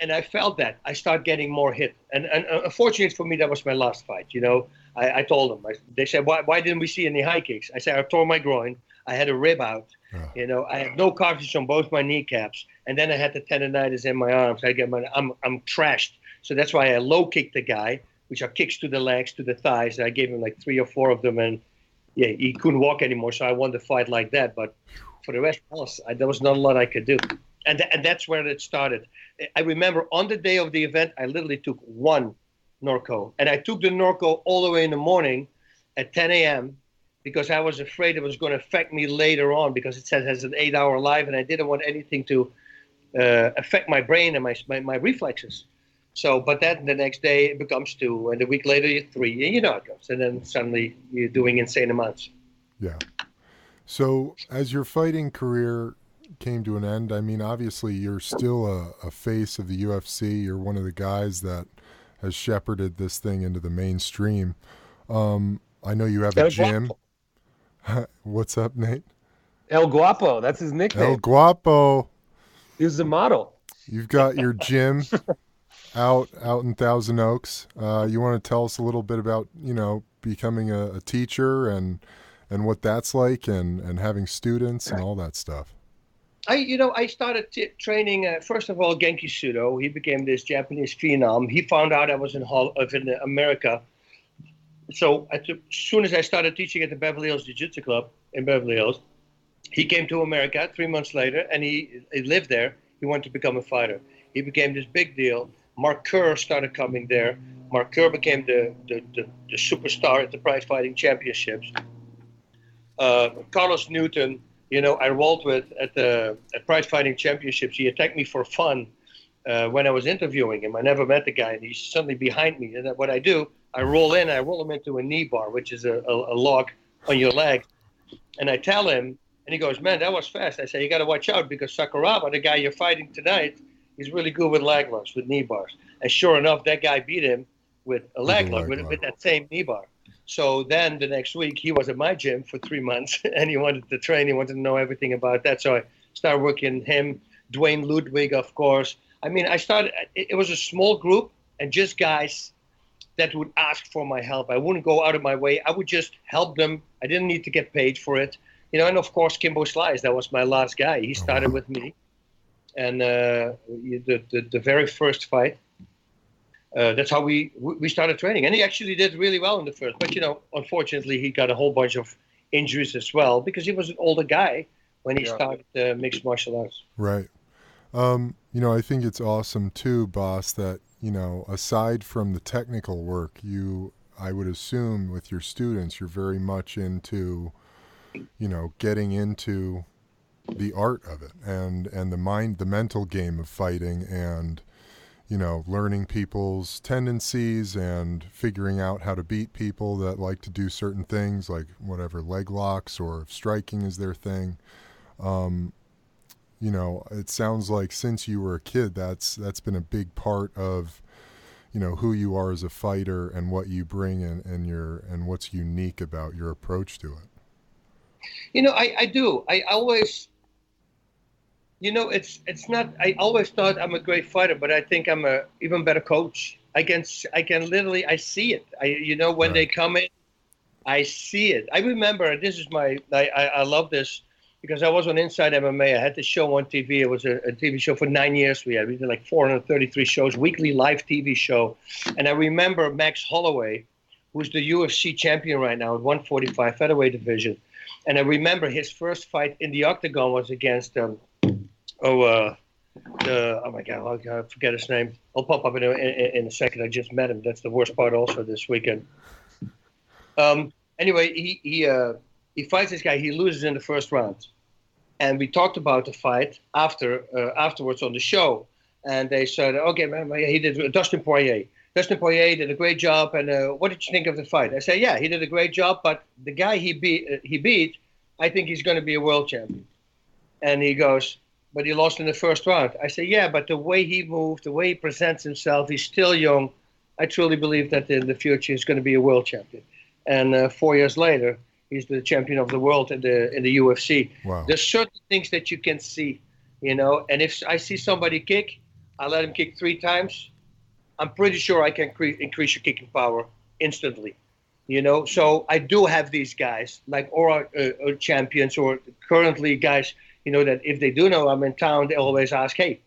and I felt that I start getting more hit, and unfortunately for me, that was my last fight. You know, I told them. They said, why didn't we see any high kicks? I said, I tore my groin. I had a rib out. Oh. You know, I had no cartilage on both my kneecaps, and then I had the tendonitis in my arms. I'm trashed. So that's why I low kicked the guy, which are kicks to the legs, to the thighs. I gave him like 3 or 4 of them, and yeah, he couldn't walk anymore. So I won the fight like that. But for the rest, there was not a lot I could do. And that's where it started. I remember on the day of the event, I literally took 1 Norco. And I took the Norco all the way in the morning at 10 a.m. because I was afraid it was going to affect me later on, because it says it has an 8-hour life, and I didn't want anything to affect my brain and my reflexes. So, but then the next day it becomes 2, and a week later you're 3, and you know how it goes. And then suddenly you're doing insane amounts. Yeah. So as your fighting career came to an end, I mean, obviously you're still a face of the UFC. You're one of the guys that has shepherded this thing into the mainstream. I know you have a gym. What's up, Nate? El Guapo, that's his nickname. El Guapo. He was the model. You've got your gym out in Thousand Oaks. You want to tell us a little bit about, you know, becoming a teacher and what that's like, and having students and all that stuff? I started training, first of all, Genki Sudo. He became this Japanese phenom. He found out I was in America. So as soon as I started teaching at the Beverly Hills Jiu-Jitsu Club in Beverly Hills, he came to America 3 months later, and he lived there. He wanted to become a fighter. He became this big deal. Mark Kerr started coming there. Mark Kerr became the superstar at the prize fighting championships. Carlos Newton, you know, I rolled with at prize fighting championships. He attacked me for fun when I was interviewing him. I never met the guy, and he's suddenly behind me. And what I do, I roll him into a knee bar, which is a lock on your leg. And I tell him, and he goes, man, that was fast. I say, you got to watch out, because Sakuraba, the guy you're fighting tonight, he's really good with leg locks, with knee bars. And sure enough, that guy beat him with a leg lock, with that same knee bar. So then the next week, he was at my gym for 3 months, and he wanted to train. He wanted to know everything about that. So I started working him, Dwayne Ludwig, of course. I mean, it was a small group, and just guys that would ask for my help. I wouldn't go out of my way. I would just help them. I didn't need to get paid for it. You know, and of course, Kimbo Slice, that was my last guy. He started with me. And the very first fight, that's how we started training. And he actually did really well in the first. But, you know, unfortunately, he got a whole bunch of injuries as well, because he was an older guy when he started mixed martial arts. Right. You know, I think it's awesome, too, Bas, that, you know, aside from the technical work, I would assume with your students, you're very much into, you know, getting into the art of it and the mental game of fighting, and, you know, learning people's tendencies and figuring out how to beat people that like to do certain things, like whatever, leg locks, or if striking is their thing. You know, it sounds like since you were a kid, that's been a big part of, you know, who you are as a fighter and what you bring and what's unique about your approach to it. You know, I do. I always, you know, it's not, I always thought I'm a great fighter, but I think I'm a even better coach. I can literally, I see it. You know, when they come in, I see it. I remember, this is I love this, because I was on Inside MMA. I had this show on TV. It was a TV show for 9 years. We did like 433 shows, weekly live TV show. And I remember Max Holloway, who's the UFC champion right now at 145 featherweight division. And I remember his first fight in the octagon was against, oh my God, I forget his name. I'll pop up in a second. I just met him. That's the worst part also this weekend. Anyway, he fights this guy. He loses in the first round. And we talked about the fight afterwards on the show. And they said, okay, man, he did Dustin Poirier. Dustin Poirier did a great job. And what did you think of the fight? I said, yeah, he did a great job. But the guy he beat, I think he's going to be a world champion. And he goes, but he lost in the first round. I said, yeah, but the way he moved, the way he presents himself, he's still young. I truly believe that in the future he's going to be a world champion. And 4 years later, He's the champion of the world in the UFC. Wow. There's certain things that you can see, and if I see somebody kick, I let him kick 3 times. I'm pretty sure I can increase your kicking power instantly. So I do have these guys like or champions or currently guys, that if they do know I'm in town, they always ask, hey,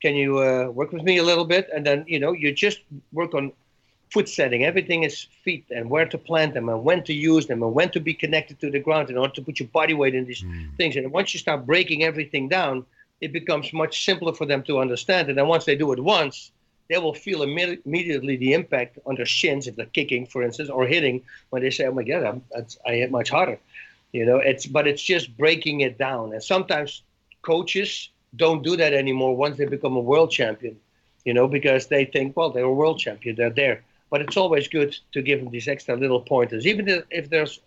can you work with me a little bit? And then, you just work on foot setting. Everything is feet and where to plant them and when to use them and when to be connected to the ground in order to put your body weight in these things. And once you start breaking everything down, it becomes much simpler for them to understand. And then once they do it once, they will feel immediately the impact on their shins if they're kicking, for instance, or hitting when they say, oh my God, I hit much harder. But it's just breaking it down. And sometimes coaches don't do that anymore once they become a world champion, because they think, well, they're a world champion, they're there. But it's always good to give them these extra little pointers. Even if there's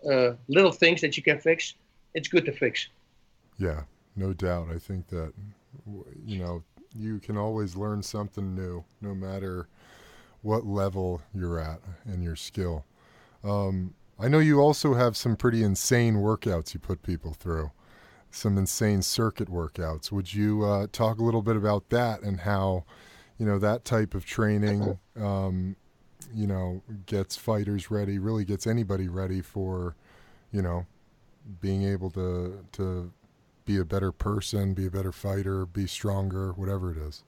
little things that you can fix, it's good to fix. Yeah, no doubt. I think that, you can always learn something new, no matter what level you're at in your skill. I know you also have some pretty insane workouts you put people through, some insane circuit workouts. Would you talk a little bit about that and how, that type of training gets fighters ready, really gets anybody ready for, being able to be a better person, be a better fighter, be stronger, whatever it is?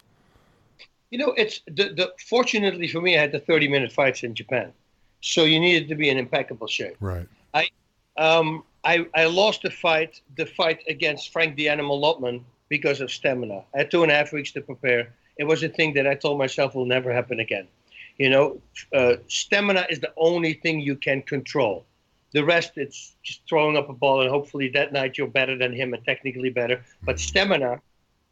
It's fortunately for me, I had the 30-minute fights in Japan. So you needed to be in impeccable shape. Right. I lost the fight against Frank the Animal Lotman because of stamina. I had 2.5 weeks to prepare. It was a thing that I told myself will never happen again. Stamina is the only thing you can control. The rest, it's just throwing up a ball, and hopefully that night you're better than him and technically better. But stamina,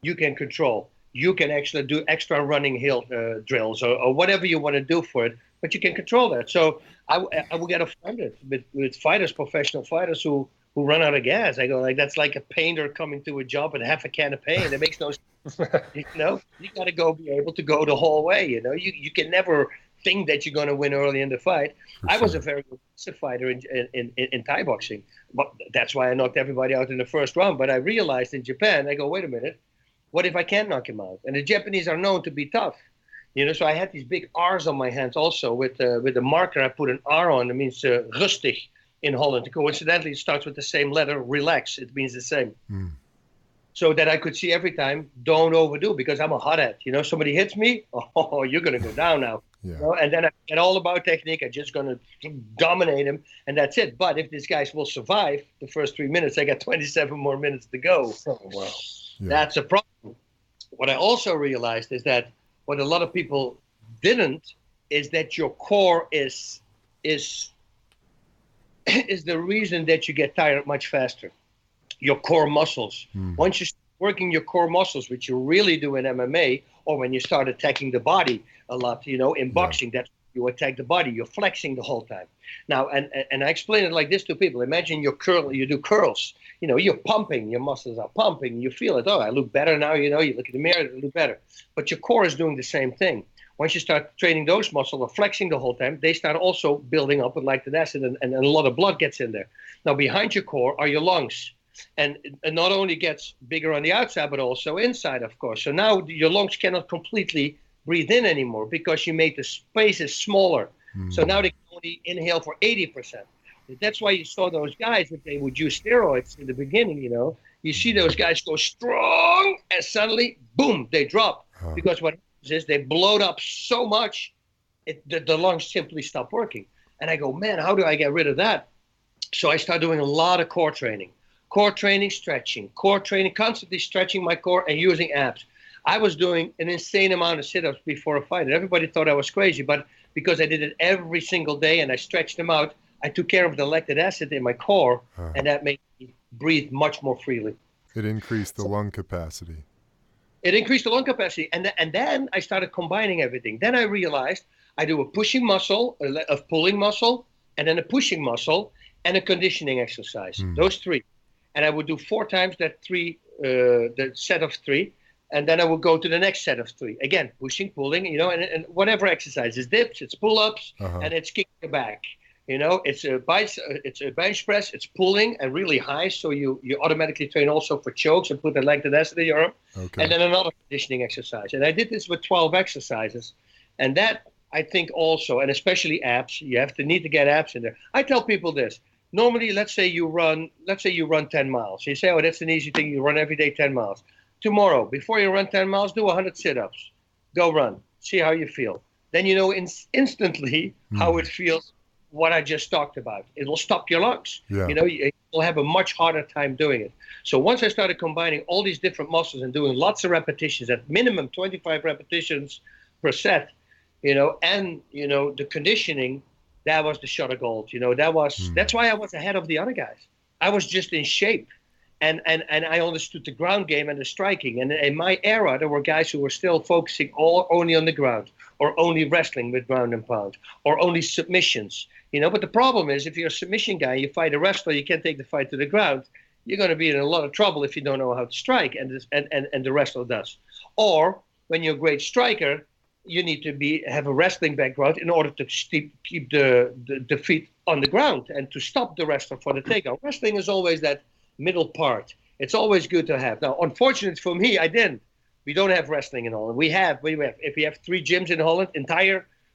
you can control. You can actually do extra running hill drills or whatever you want to do for it, but you can control that. So I will get offended with fighters, professional fighters who run out of gas. I go, that's like a painter coming to a job and half a can of paint. It makes no sense. You got to be able to go the whole way. You can never think that you're going to win early in the fight. I was a very aggressive fighter in Thai boxing, but that's why I knocked everybody out in the first round. But I realized in Japan, I go, wait a minute, what if I can't knock him out? And the Japanese are known to be tough. So I had these big R's on my hands also with the marker. I put an R on. It means rustig in Holland. Coincidentally, it starts with the same letter, relax. It means the same. So that I could see every time, don't overdo, because I'm a hothead. Somebody hits me, oh, you're going to go down now. Yeah. And then I get all about technique. I'm just going to dominate him, and that's it. But if these guys will survive the first 3 minutes, I got 27 more minutes to go. Oh, wow. Yeah. That's a problem. What I also realized is that what a lot of people didn't is that your core is the reason that you get tired much faster. Your core muscles. Once you start working your core muscles, which you really do in MMA, or when you start attacking the body a lot, in boxing, that's you attack the body. You're flexing the whole time. Now, and I explain it like this to people. Imagine you do curls. You're pumping. Your muscles are pumping. You feel it. Oh, I look better now. You look in the mirror, you look better. But your core is doing the same thing. Once you start training those muscles or flexing the whole time, they start also building up with lactic acid, and a lot of blood gets in there. Now, behind your core are your lungs. And it not only gets bigger on the outside, but also inside, of course. So now your lungs cannot completely breathe in anymore because you made the spaces smaller. So now they can only inhale for 80%. That's why you saw those guys, if they would use steroids in the beginning, you see those guys go strong and suddenly, boom, they drop. Because what happens is they bloat up so much, the lungs simply stop working. And I go, man, how do I get rid of that? So I start doing a lot of core training. Core training, stretching, core training, constantly stretching my core and using abs. I was doing an insane amount of sit-ups before a fight, and everybody thought I was crazy, but because I did it every single day and I stretched them out, I took care of the lactic acid in my core, and that made me breathe much more freely. It increased the lung capacity. It increased the lung capacity, and then I started combining everything. Then I realized I do a pushing muscle, a pulling muscle, and then a pushing muscle, and a conditioning exercise. Those three. And I would do 4 times that the set of 3. And then I would go to the next set of 3. Again, pushing, pulling, and whatever exercise. It's dips, it's pull-ups, and it's kicking back. It's a bench press, it's pulling and really high, so you automatically train also for chokes and put the leg to the rest of the arm. Okay. And then another conditioning exercise. And I did this with 12 exercises. And that, I think also, and especially abs, you need to get abs in there. I tell people this. Normally, let's say you run 10 miles. You say, oh, that's an easy thing. You run every day 10 miles. Tomorrow, before you run 10 miles, do 100 sit-ups. Go run. See how you feel. Then you know instantly how it feels, what I just talked about. It will stop your lungs. Yeah. You will have a much harder time doing it. So once I started combining all these different muscles and doing lots of repetitions, at minimum 25 repetitions per set, and the conditioning, that was the shot of gold. That's why I was ahead of the other guys. I was just in shape. And I understood the ground game and the striking. And in my era, there were guys who were still focusing only on the ground, or only wrestling with ground and pound, or only submissions. But the problem is, if you're a submission guy, you fight a wrestler, you can't take the fight to the ground, you're going to be in a lot of trouble if you don't know how to strike, and the wrestler does. Or when you're a great striker, you need to have a wrestling background in order to keep the feet on the ground and to stop the wrestler for the takedown. Wrestling is always that middle part. It's always good to have. Now, unfortunately for me, I didn't. We don't have wrestling in Holland. If we have 3 gyms in Holland,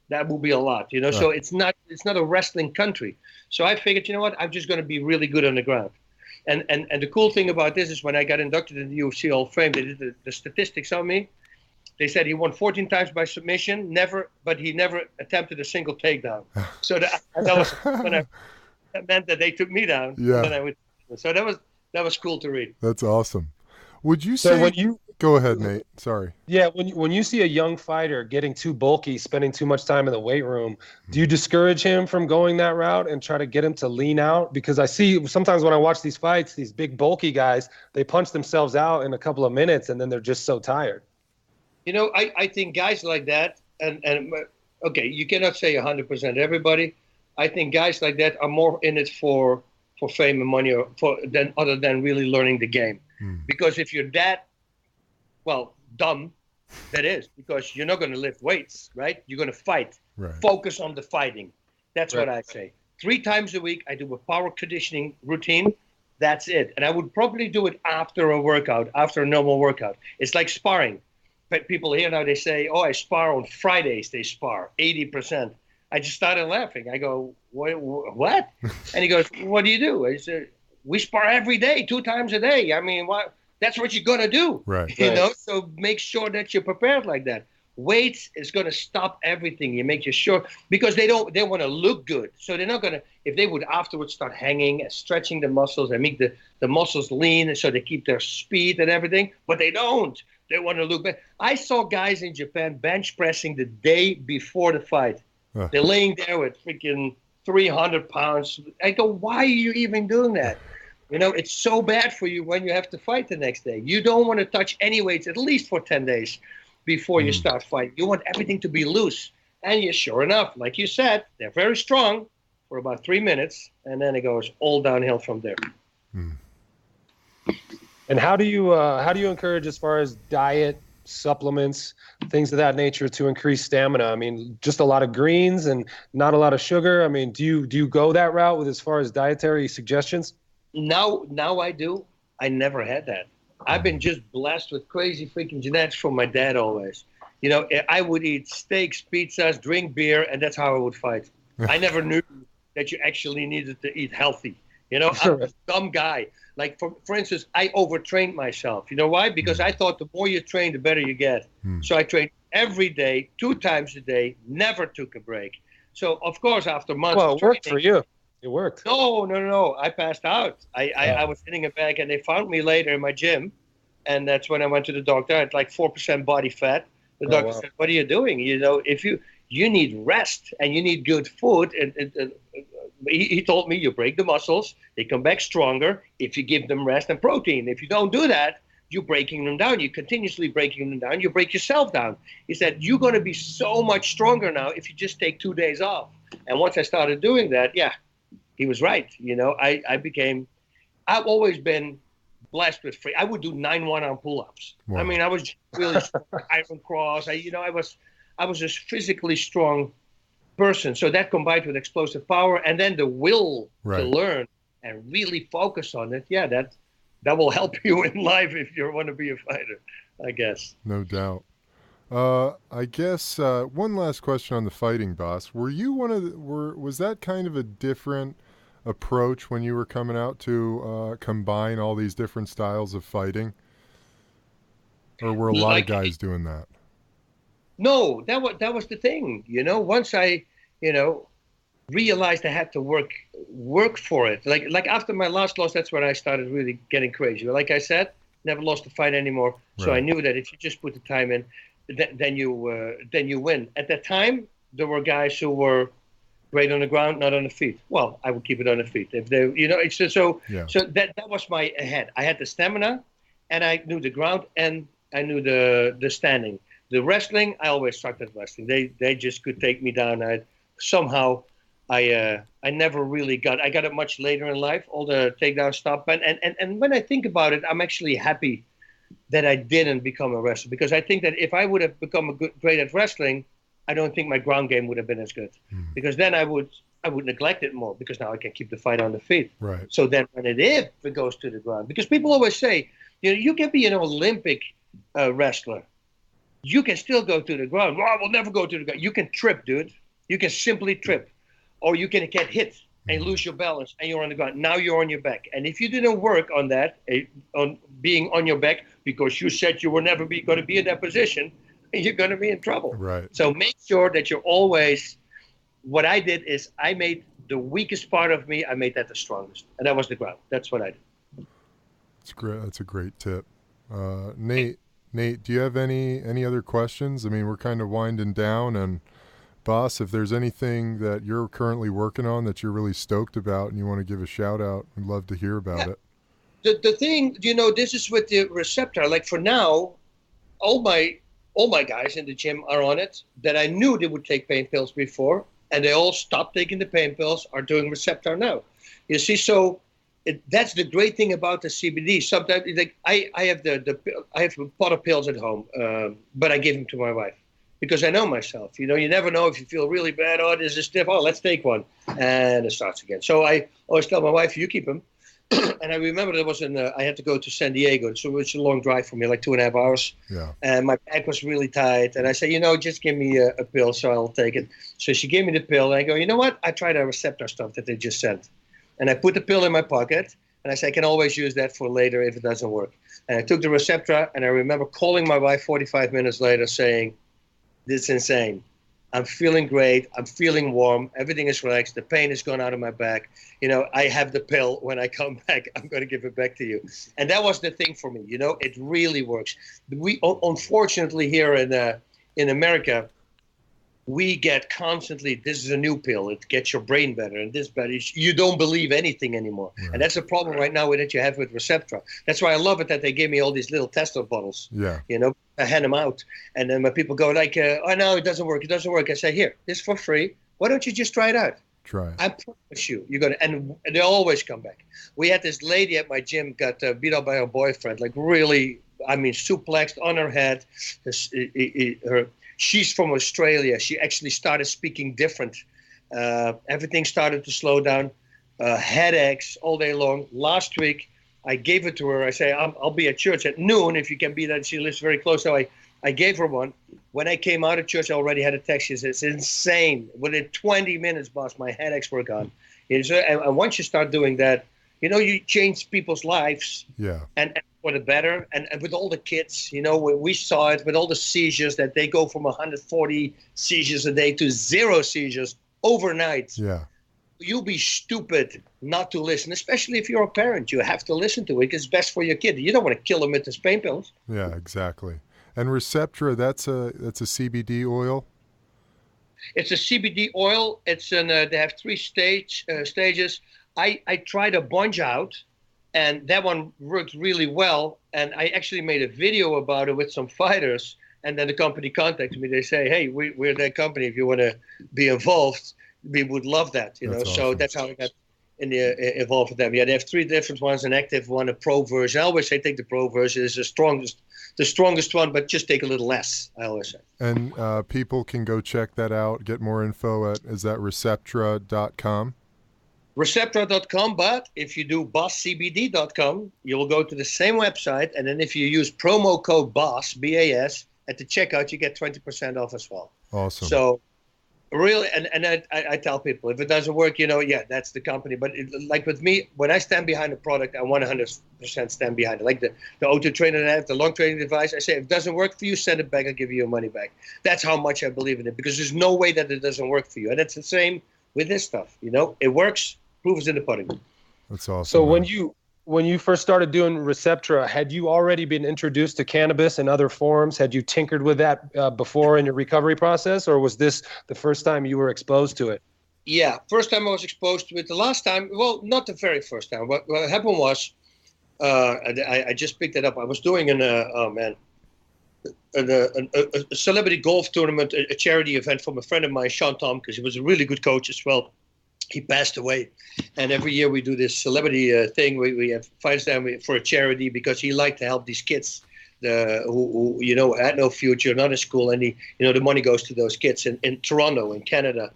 that will be a lot, Right. So it's not a wrestling country. So I figured, I'm just going to be really good on the ground. And the cool thing about this is when I got inducted in the UFC Hall of Fame, they did the statistics on me. They said he won 14 times by submission, but he never attempted a single takedown. So that meant that they took me down. Yeah. So that was cool to read. That's awesome. Would you So say? when you Go ahead, Nate. Sorry. Yeah, when you see a young fighter getting too bulky, spending too much time in the weight room, do you discourage him from going that route and try to get him to lean out? Because I see sometimes when I watch these fights, these big bulky guys, they punch themselves out in a couple of minutes and then they're just so tired. I think guys like that, and okay, you cannot say 100% everybody. I think guys like that are more in it for fame and money, other than really learning the game. Because if you're that, dumb, that is, because you're not going to lift weights, right? You're going to fight. Right. Focus on the fighting. That's what I say. 3 times a week, I do a power conditioning routine. That's it. And I would probably do it after a workout, after a normal workout. It's like sparring. But people here now, they say, oh, I spar on Fridays. They spar 80%. I just started laughing. I go, what? And he goes, what do? I said, we spar every day, 2 times a day. I mean, what? That's what you're going to do. Right. So make sure that you're prepared like that. Weights is going to stop everything. You make sure, because they want to look good. So they're not going to, if they would afterwards start hanging and stretching the muscles and make the muscles lean so they keep their speed and everything, but they don't. They want to look better. I saw guys in Japan bench pressing the day before the fight. They're laying there with freaking 300 pounds. I go, why are you even doing that? It's so bad for you when you have to fight the next day. You don't want to touch any weights at least for 10 days before you start fighting. You want everything to be loose. And sure enough, like you said, they're very strong for about 3 minutes, and then it goes all downhill from there. And how do you encourage, as far as diet, supplements, things of that nature, to increase stamina? I mean, just a lot of greens and not a lot of sugar. I mean, do you go that route with as far as dietary suggestions? Now I do. I never had that. I've been just blessed with crazy freaking genetics from my dad always. I would eat steaks, pizzas, drink beer, and that's how I would fight. I never knew that you actually needed to eat healthy. I'm a dumb guy. Like, for instance, I overtrained myself. You know why? Because I thought the more you train, the better you get. So I trained every day, 2 times a day, never took a break. So, of course, after months Well, of it worked training, for you. It worked. No. I passed out. I was hitting it back, and they found me later in my gym. And that's when I went to the doctor. I had like 4% body fat. The doctor said, what are you doing? If you need rest and you need good food. And he told me, you break the muscles. They come back stronger if you give them rest and protein. If you don't do that, you're breaking them down. You're continuously breaking them down. You break yourself down. He said, you're going to be so much stronger now if you just take 2 days off. And once I started doing that, he was right. I've always been blessed with free. I would do 9 1-arm pull-ups. Wow. I mean, I was really strong, iron cross. I was a physically strong person. So that combined with explosive power and then the will Right. to learn and really focus on it, yeah, that will help you in life if you want to be a fighter, I guess. No doubt. I guess one last question on the fighting, Bas. Were you was that kind of a different approach when you were coming out to combine all these different styles of fighting? Or were a lot of guys doing that? No, that was the thing. Once I, realized I had to work for it. Like after my last loss, that's when I started really getting crazy. Like I said, never lost a fight anymore. So Right. I knew that if you just put the time in, then you win. At that time, there were guys who were great on the ground, not on the feet. Well, I would keep it on the feet. If they, it's just so. Yeah. So that was my head. I had the stamina, and I knew the ground, and I knew the standing. The wrestling, I always sucked at wrestling. They just could take me down. I never really I got it much later in life, all the takedown stuff. And when I think about it, I'm actually happy that I didn't become a wrestler, because I think that if I would have become great at wrestling, I don't think my ground game would have been as good, because then I would neglect it more, because now I can keep the fight on the feet. Right. So then if it goes to the ground, because people always say, you can be an Olympic wrestler, you can still go to the ground. Well, I will never go to the ground. You can trip, dude. You can simply trip. Or you can get hit and lose your balance and you're on the ground. Now you're on your back. And if you didn't work on that, on being on your back, because you said you were never going to be in that position, you're going to be in trouble. Right. So make sure that you're always, what I did is I made the weakest part of me, I made that the strongest. And that was the ground. That's what I did. That's great. That's a great tip. Nate, do you have any other questions? I mean, we're kind of winding down, and Bas, if there's anything that you're currently working on that you're really stoked about and you want to give a shout out, we'd love to hear about it. The thing, this is with the receptor. Like for now, all my guys in the gym are on it, that I knew they would take pain pills before, and they all stopped taking the pain pills, are doing receptor now. You see, so that's the great thing about the CBD. Sometimes like I have I have a pot of pills at home, but I give them to my wife, because I know myself. You never know if you feel really bad. Oh, this is stiff. Oh, let's take one, and it starts again. So I always tell my wife, you keep them. And I remember there was I had to go to San Diego, so it was a long drive for me, like 2.5 hours. Yeah. And my back was really tight, and I said, just give me a pill, so I'll take it. So she gave me the pill, and I go, you know what? I tried a receptor stuff that they just sent, and I put the pill in my pocket, and I said, I can always use that for later if it doesn't work. And I took the receptor, and I remember calling my wife 45 minutes later saying, this is insane. I'm feeling great. I'm feeling warm. Everything is relaxed. The pain is gone out of my back. I have the pill. When I come back, I'm going to give it back to you. And that was the thing for me. It really works. We, unfortunately, here in America, we get constantly, this is a new pill. It gets your brain better and this better. You don't believe anything anymore. Right. And that's a problem right now that you have with Receptra. That's why I love it that they gave me all these little tester bottles. Yeah. I hand them out. And then when people go like, oh, no, it doesn't work. It doesn't work. I say, here, this is for free. Why don't you just try it out? Try it. I promise you, you're going to, and they always come back. We had this lady at my gym got beat up by her boyfriend, like really, suplexed on her head. She's from Australia. She actually started speaking different. Everything started to slow down. Headaches all day long. Last week, I gave it to her. I say, I'll be at church at noon if you can be there. She lives very close. So I gave her one. When I came out of church, I already had a text. She said, it's insane. Within 20 minutes, boss, my headaches were gone. And once you start doing that, you change people's lives. Yeah. And for the better. And with all the kids, we saw it with all the seizures, that they go from 140 seizures a day to 0 seizures overnight. Yeah. You'll be stupid not to listen, especially if you're a parent. You have to listen to it because it's best for your kid. You don't want to kill them with the pain pills. Yeah, exactly. And Receptra, that's a CBD oil? It's a CBD oil. They have 3 stages. I tried a bunch out, and that one worked really well. And I actually made a video about it with some fighters. And then the company contacted me. They say, hey, we're that company. If you want to be involved, we would love that. That's So awesome. that's how I got involved with them. Yeah, they have 3 different ones, an active one, a pro version. I always say take the pro version. It's the strongest the strongest one, but just take a little less, I always say. And people can go check that out, get more info at, is that Receptra.com? Receptra.com, but if you do bosscbd.com, you will go to the same website, and then if you use promo code BAS, B-A-S, at the checkout, you get 20% off as well. Awesome. So really, and I tell people, if it doesn't work, yeah, that's the company. But like with me, when I stand behind a product, I 100% stand behind it. Like the auto trainer that I have, the long training device, I say, if it doesn't work for you, send it back, I'll give you your money back. That's how much I believe in it, because there's no way that it doesn't work for you. And it's the same with this stuff, It works, proof is in the pudding. That's awesome. So when you first started doing Receptra, had you already been introduced to cannabis in other forms? Had you tinkered with that before in your recovery process, or was this the first time you were exposed to it? Yeah, first time I was exposed to it. The last time, well, not the very first time. What happened was, I just picked it up. I was doing a celebrity golf tournament, a charity event from a friend of mine, Sean Tom, because he was a really good coach as well. He passed away, and every year we do this celebrity thing. We have fights down for a charity because he liked to help these kids who had no future, not in school, and the money goes to those kids in Toronto, in Canada.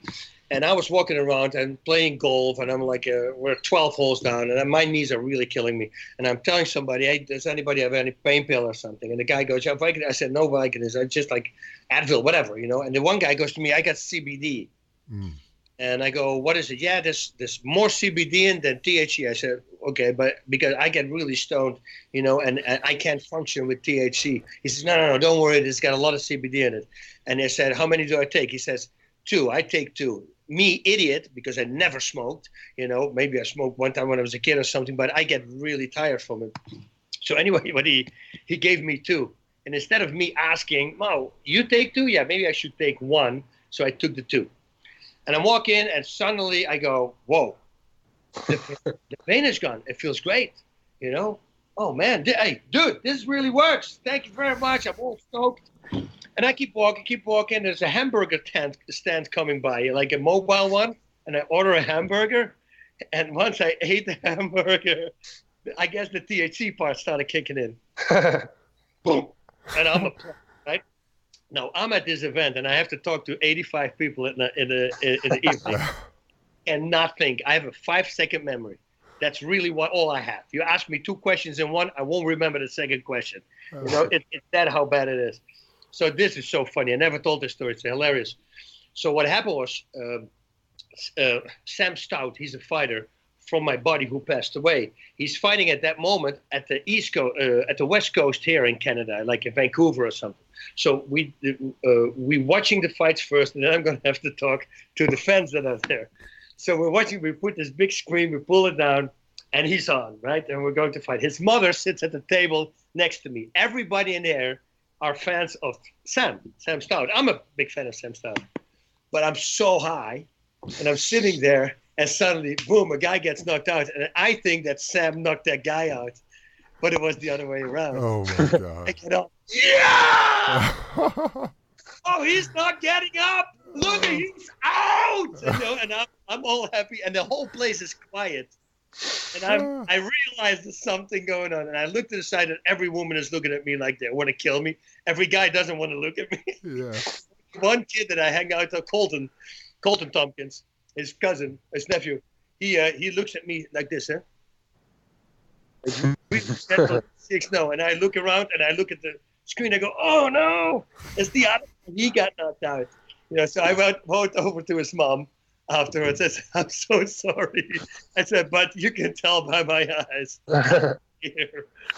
And I was walking around and playing golf, and I'm like, we're 12 holes down, and my knees are really killing me. And I'm telling somebody, hey, does anybody have any pain pill or something? And the guy goes, yeah, Vicodin. I said, no Vicodin. I just like Advil, whatever, And the one guy goes to me, I got CBD. Mm. And I go, what is it? Yeah, there's more CBD in than THC. I said, okay, but because I get really stoned, and I can't function with THC. He says, no, don't worry. It's got a lot of CBD in it. And I said, how many do I take? He says, 2. I take 2. Me, idiot, because I never smoked. Maybe I smoked one time when I was a kid or something, but I get really tired from it. So anyway, but he gave me 2. And instead of me asking, Mo, you take 2? Yeah, maybe I should take 1. So I took the 2. And I walk in, and suddenly I go, whoa, the pain is gone. It feels great, Oh, man, hey, dude, this really works. Thank you very much. I'm all stoked. And I keep walking. There's a hamburger stand coming by, like a mobile one, and I order a hamburger. And once I ate the hamburger, I guess the THC part started kicking in. Boom. And I'm right? Now, I'm at this event, and I have to talk to 85 people in the evening and not think. I have a 5-second memory. That's really all I have. You ask me 2 questions in one, I won't remember the second question. It's that how bad it is. So this is so funny. I never told this story. It's hilarious. So what happened was Sam Stout, he's a fighter from my buddy who passed away. He's fighting at that moment at the East Coast, at the West Coast here in Canada, like in Vancouver or something. So we watching the fights first, and then I'm going to have to talk to the fans that are there. So we're watching. We put this big screen, we pull it down, and he's on, right? And we're going to fight. His mother sits at the table next to me. Everybody in there are fans of Sam Stout. I'm a big fan of Sam Stout, but I'm so high, and I'm sitting there. And suddenly, boom, a guy gets knocked out. And I think that Sam knocked that guy out. But it was the other way around. Oh, my God. I get up. Yeah! Oh, he's not getting up. Look, he's out. And I'm all happy. And the whole place is quiet. And I realize there's something going on. And I look to the side, and every woman is looking at me like they want to kill me. Every guy doesn't want to look at me. Yeah. One kid that I hang out with, Colton Tompkins, his cousin, his nephew, he looks at me like this, No, and I look around and I look at the screen. I go, oh no, it's the other. He got knocked out. So I went over to his mom afterwards. I said, I'm so sorry. I said, but you can tell by my eyes.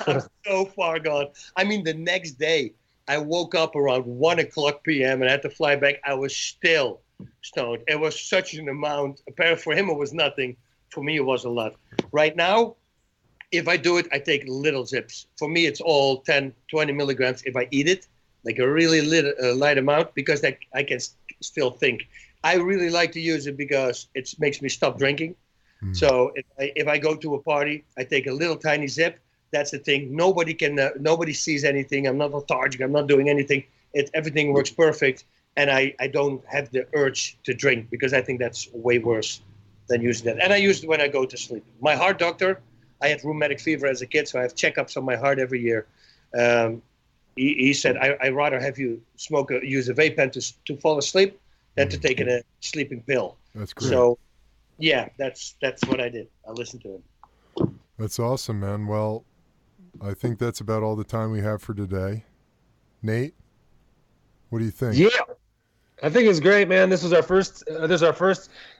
I'm so far gone. I mean, the next day I woke up around 1:00 p.m. and I had to fly back. I was still stoned. It was such an amount. Apparently for him it was nothing. For me it was a lot. Right now, if I do it, I take little zips. For me it's all 10, 20 milligrams if I eat it, like a really light amount, because I can still think. I really like to use it because it makes me stop drinking. So if I go to a party, I take a little tiny zip. That's the thing. Nobody sees anything. I'm not lethargic. I'm not doing anything. Everything works perfect. And I don't have the urge to drink because I think that's way worse than using that. And I use it when I go to sleep. My heart doctor, I had rheumatic fever as a kid, so I have checkups on my heart every year. he said, I'd rather have you use a vape pen to fall asleep than to take a sleeping pill. That's great. So, yeah, that's what I did. I listened to him. That's awesome, man. Well, I think that's about all the time we have for today. Nate, what do you think? Yeah, I think it's great, man. This is our first.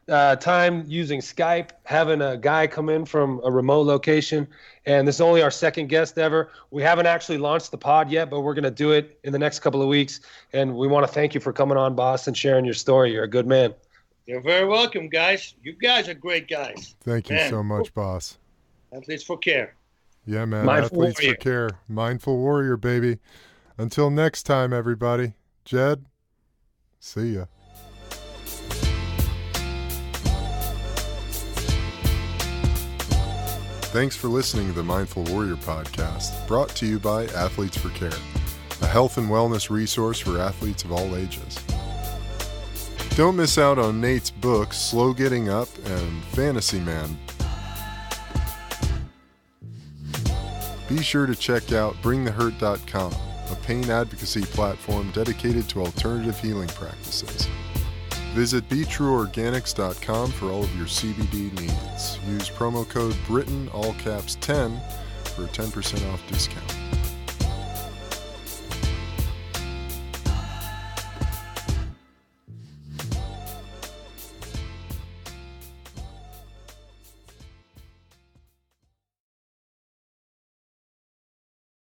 Time using Skype, having a guy come in from a remote location, and this is only our second guest ever. We haven't actually launched the pod yet, but we're going to do it in the next couple of weeks. And we want to thank you for coming on, Bas, and sharing your story. You're a good man. You're very welcome, guys. You guys are great guys. Thank you so much, Bas. Athletes for Care. Yeah, man. Mindful Athletes warrior. for Care. Mindful warrior, baby. Until next time, everybody. Jed, see ya. Thanks for listening to the Mindful Warrior podcast, brought to you by Athletes for Care, a health and wellness resource for athletes of all ages. Don't miss out on Nate's books, Slow Getting Up and Fantasy Man. Be sure to check out BringTheHurt.com, a pain advocacy platform dedicated to alternative healing practices. Visit BeTrueOrganics.com for all of your CBD needs. Use promo code BRITTON, all caps 10, for a 10% off discount.